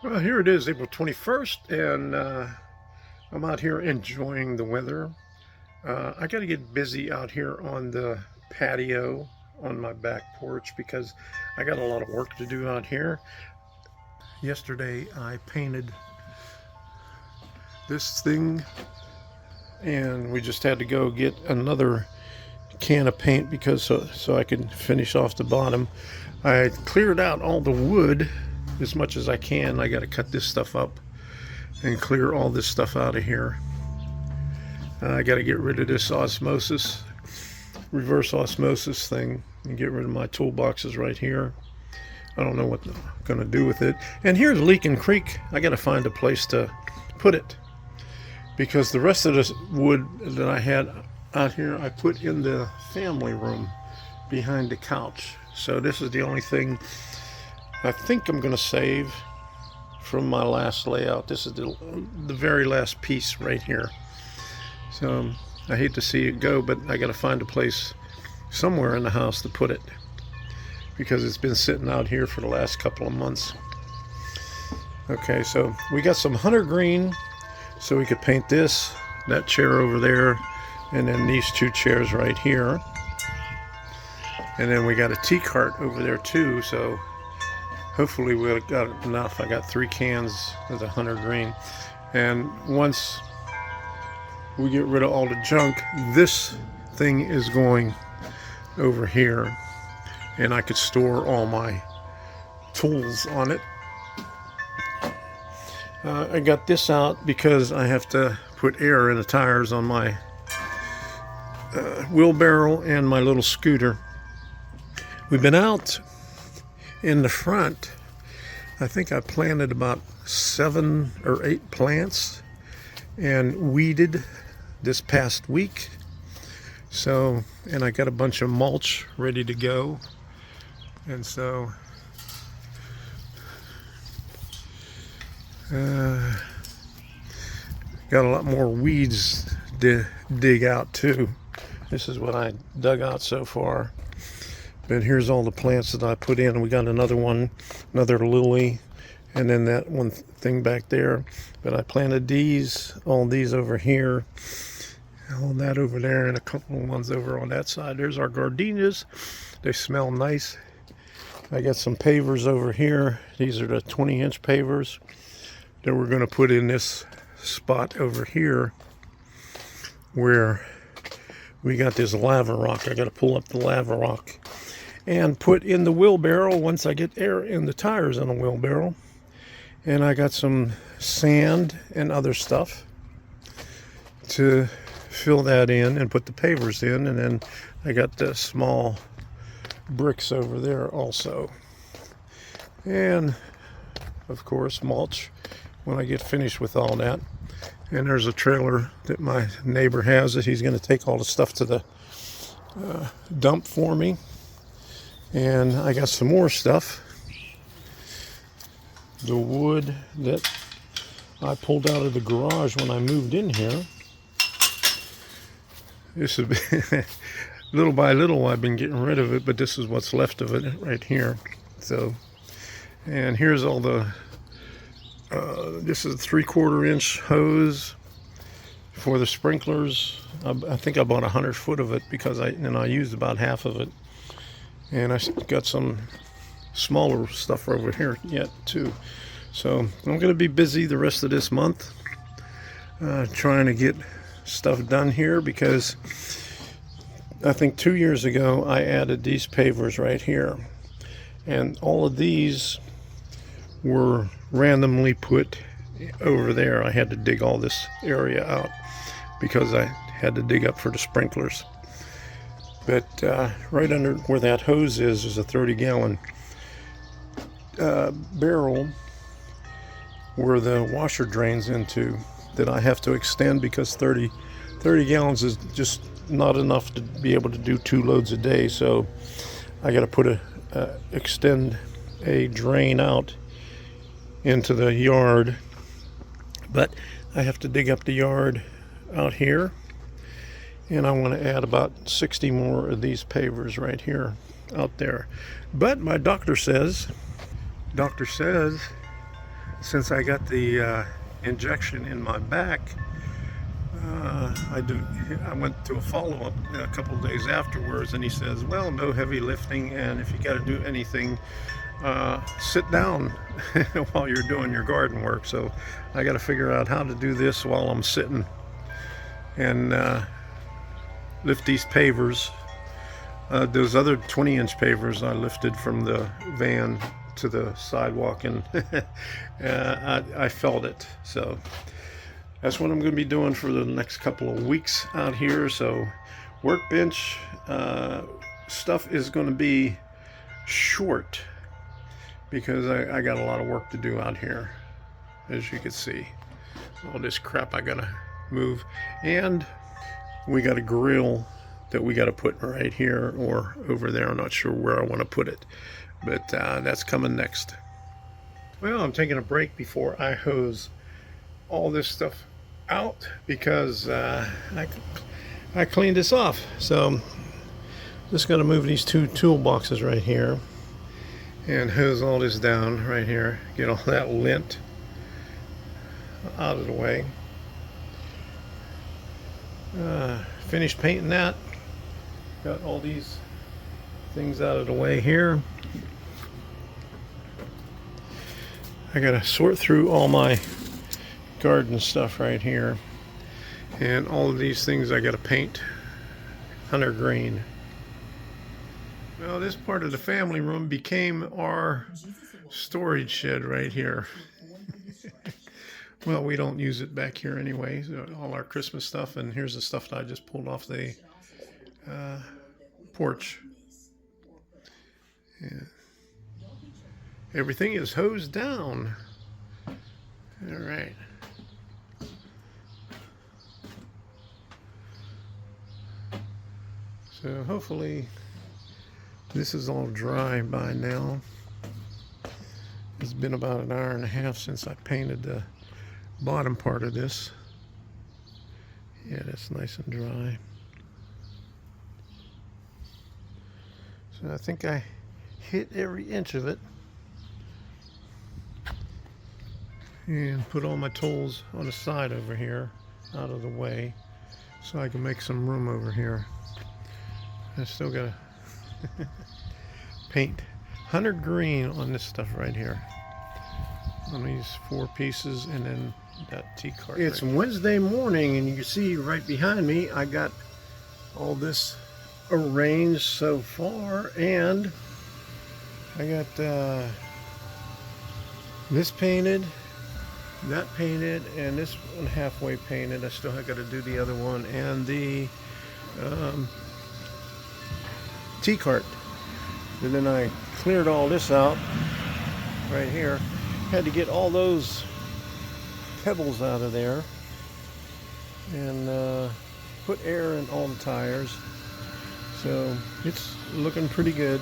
Well, here it is, April 21st, and I'm out here enjoying the weather. I got to get busy out here on the patio on my back porch because I got a lot of work to do out here. Yesterday, I painted this thing, and we just had to go get another can of paint because so I could finish off the bottom. I cleared out all the wood as much as I can. I got to cut this stuff up and clear all this stuff out of here. I got to get rid of this reverse osmosis thing, and get rid of my toolboxes right here. I don't know what I'm going to do with it. And here's Leaking Creek. I got to find a place to put it because the rest of this wood that I had out here I put in the family room behind the couch. So this is the only thing I think I'm going to save from my last layout. This is the very last piece right here. So I hate to see it go, but I got to find a place somewhere in the house to put it because it's been sitting out here for the last couple of months. Okay, so we got some hunter green so we could paint this, that chair over there, and then these two chairs right here. And then we got a tea cart over there too, so hopefully we got enough. I got 3 cans of the hunter green. And once we get rid of all the junk, this thing is going over here, and I could store all my tools on it. I got this out because I have to put air in the tires on my wheelbarrow and my little scooter. We've been out in the front. I think I planted about 7 or 8 plants and weeded this past week. So, and I got a bunch of mulch ready to go. And so got a lot more weeds to dig out too. This is what I dug out so far. But here's all the plants that I put in. We got another one, another lily, and then that one thing back there. But I planted these, all these over here, all that over there, and a couple of ones over on that side. There's our gardenias. They smell nice. I got some pavers over here. These are the 20-inch pavers that we're going to put in this spot over here where we got this lava rock. I got to pull up the lava rock and put in the wheelbarrow once I get air in the tires on the wheelbarrow. And I got some sand and other stuff to fill that in and put the pavers in. And then I got the small bricks over there also. And of course mulch when I get finished with all that. And there's a trailer that my neighbor has that he's going to take all the stuff to the dump for me. And I got some more stuff. The wood that I pulled out of the garage when I moved in here. This has been little by little I've been getting rid of it, but this is what's left of it right here. So, and here's all the this is a 3/4 inch hose for the sprinklers. I think I bought 100 foot of it because I used about half of it. And I got some smaller stuff over here yet too. So I'm going to be busy the rest of this month trying to get stuff done here because I think 2 years ago I added these pavers right here. And all of these were randomly put over there. I had to dig all this area out because I had to dig up for the sprinklers. But right under where that hose is a 30-gallon barrel where the washer drains into that I have to extend because 30 gallons is just not enough to be able to do 2 loads a day. So I got to put extend a drain out into the yard. But I have to dig up the yard out here. And I want to add about 60 more of these pavers right here out there. But my doctor says since I got the injection in my back, I went to a follow-up a couple of days afterwards, and he says, well, no heavy lifting, and if you got to do anything, sit down while you're doing your garden work. So I got to figure out how to do this while I'm sitting and lift these pavers. Those other 20-inch pavers I lifted from the van to the sidewalk, and I felt it. So that's what I'm going to be doing for the next couple of weeks out here. So workbench stuff is going to be short because I got a lot of work to do out here, as you can see. All this crap I gotta move, and we got a grill that we got to put right here or over there. I'm not sure where I want to put it, but that's coming next. Well, I'm taking a break before I hose all this stuff out because I cleaned this off. So just going to move these two toolboxes right here and hose all this down right here, get all that lint out of the way. Finished painting that. Got all these things out of the way here. I gotta sort through all my garden stuff right here, and all of these things I gotta paint hunter green. Well, this part of the family room became our storage shed right here. Well, we don't use it back here anyway, so all our Christmas stuff, and here's the stuff that I just pulled off the porch. Yeah. Everything is hosed down. All right. So hopefully this is all dry by now. It's been about an hour and a half since I painted the bottom part of this. Yeah, that's nice and dry. So I think I hit every inch of it. And put all my tools on the side over here, out of the way, so I can make some room over here. I still gotta paint hunter green on this stuff right here, on these 4 pieces, and then that tea cart. It's right Wednesday morning, and you can see right behind me I got all this arranged so far, and I got this painted, that painted, and this one halfway painted. I still have got to do the other one, and the tea cart. And then I cleared all this out right here. Had to get all those pebbles out of there and put air in all the tires. So it's looking pretty good.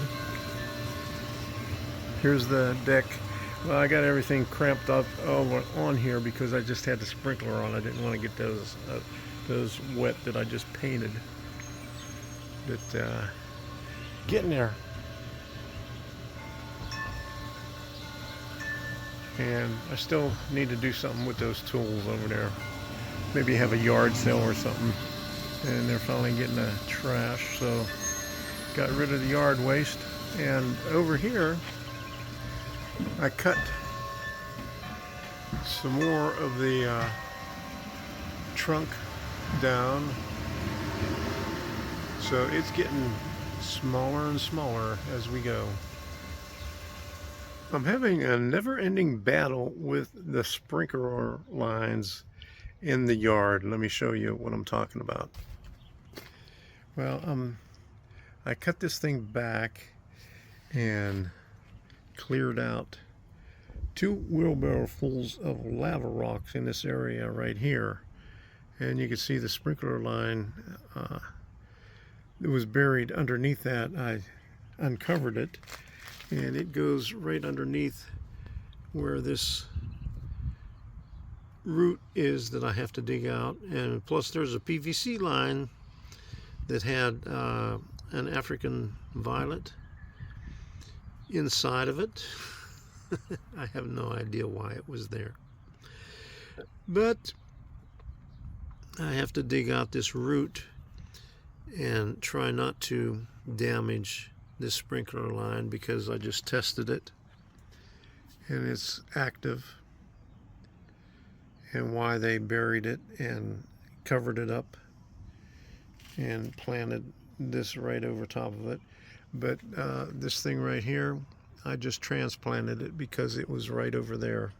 Here's the deck. Well, I got everything cramped up over on here because I just had the sprinkler on. I didn't want to get those wet that I just painted. But getting there. And I still need to do something with those tools over there. Maybe have a yard sale or something. And they're finally getting the trash, so got rid of the yard waste. And over here I cut some more of the trunk down, so it's getting smaller and smaller as we go. I'm having a never-ending battle with the sprinkler lines in the yard. Let me show you what I'm talking about. Well, I cut this thing back and cleared out 2 wheelbarrowfuls of lava rocks in this area right here, and you can see the sprinkler line that was buried underneath that. I uncovered it, and it goes right underneath where this root is that I have to dig out. And plus there's a PVC line that had an African violet inside of it. I have no idea why it was there. But I have to dig out this root and try not to damage this sprinkler line because I just tested it and it's active, and why they buried it and covered it up and planted this right over top of it. But this thing right here, I just transplanted it because it was right over there.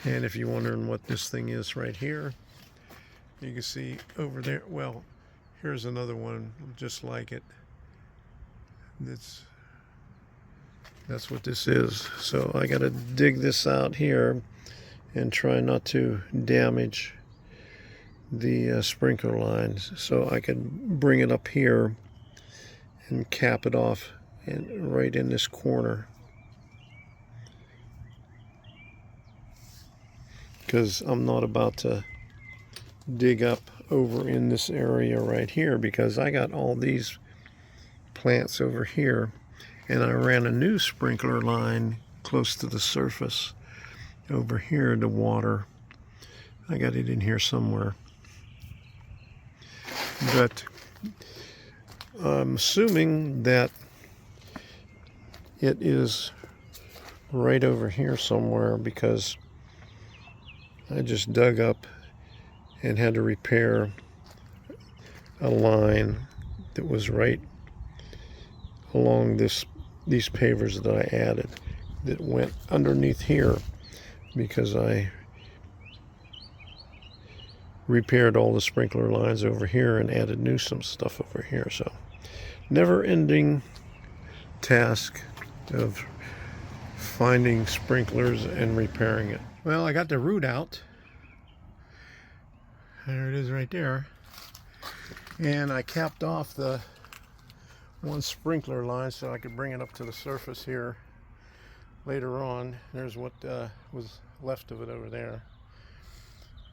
And if you're wondering what this thing is right here, you can see over there, well, here's another one just like it. That's what this is. So I got to dig this out here and try not to damage the sprinkler lines, so I can bring it up here and cap it off and right in this corner, because I'm not about to dig up over in this area right here, because I got all these plants over here and I ran a new sprinkler line close to the surface over here to water. I got it in here somewhere, but I'm assuming that it is right over here somewhere, because I just dug up and had to repair a line that was right along these pavers that I added that went underneath here, because I repaired all the sprinkler lines over here and added new some stuff over here. So never-ending task of finding sprinklers and repairing it. Well, I got the root out. There it is right there. And I capped off the one sprinkler line so I could bring it up to the surface here later on. There's what was left of it over there.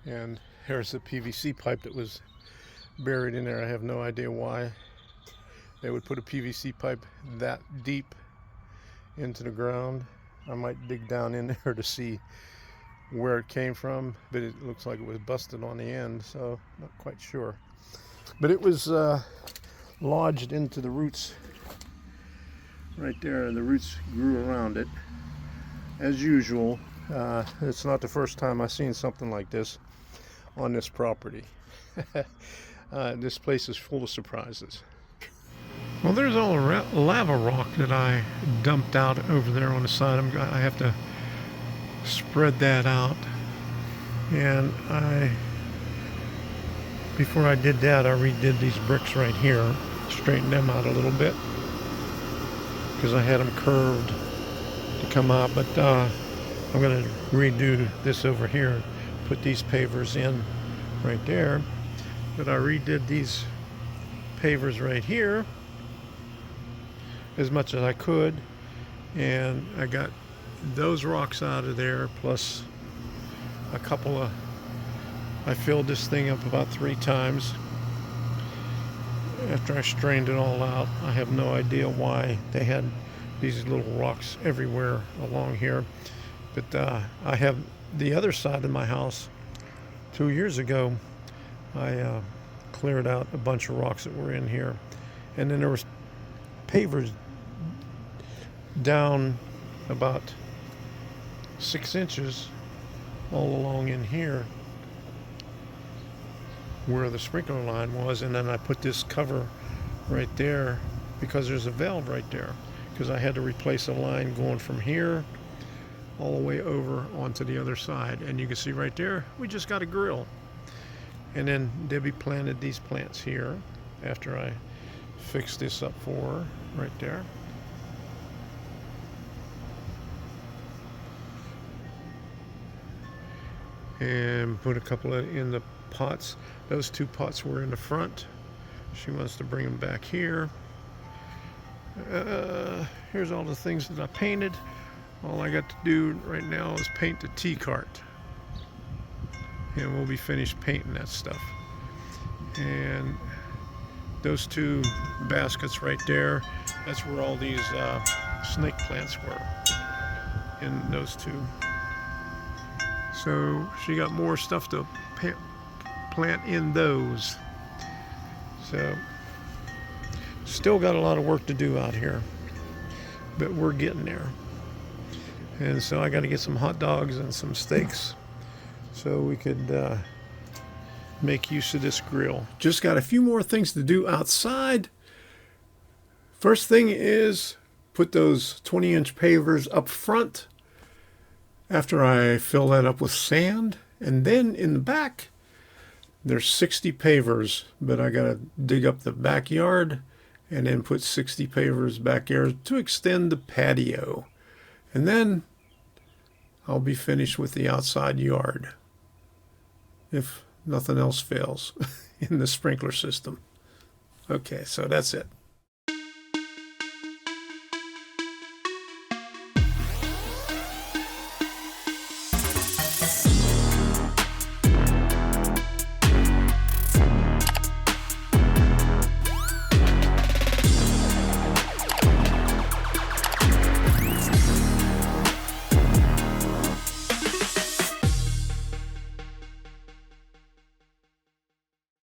And there's the PVC pipe that was buried in there. I have no idea why they would put a PVC pipe that deep into the ground. I might dig down in there to see where it came from, but it looks like it was busted on the end, so not quite sure. But it was lodged into the roots right there. The roots grew around it as usual. It's not the first time I've seen something like this on this property. This place is full of surprises. Well, there's all the lava rock that I dumped out over there on the side. I have to spread that out, and before I did that, I redid these bricks right here, straightened them out a little bit because I had them curved to come out. But I'm going to redo this over here, put these pavers in right there. But I redid these pavers right here as much as I could, and I got those rocks out of there, plus a couple of, I filled this thing up about 3 times after I strained it all out. I have no idea why they had these little rocks everywhere along here, but I have the other side of my house. 2 years ago I cleared out a bunch of rocks that were in here, and then there was pavers down about 6 inches all along in here where the sprinkler line was, and then I put this cover right there because there's a valve right there, because I had to replace a line going from here all the way over onto the other side. And you can see right there, we just got a grill. And then Debbie planted these plants here after I fixed this up for her right there. And put a couple in the pots. Those 2 pots were in the front. She wants to bring them back here. Here's all the things that I painted. All I got to do right now is paint the tea cart, and we'll be finished painting that stuff. And those 2 baskets right there, that's where all these snake plants were. in those two. So she got more stuff to plant in those. So still got a lot of work to do out here, but we're getting there. And so I got to get some hot dogs and some steaks so we could make use of this grill. Just got a few more things to do outside. First thing is put those 20-inch pavers up front after I fill that up with sand. And then in the back, there's 60 pavers, but I got to dig up the backyard and then put 60 pavers back there to extend the patio. And then I'll be finished with the outside yard, if nothing else fails in the sprinkler system. Okay, so that's it.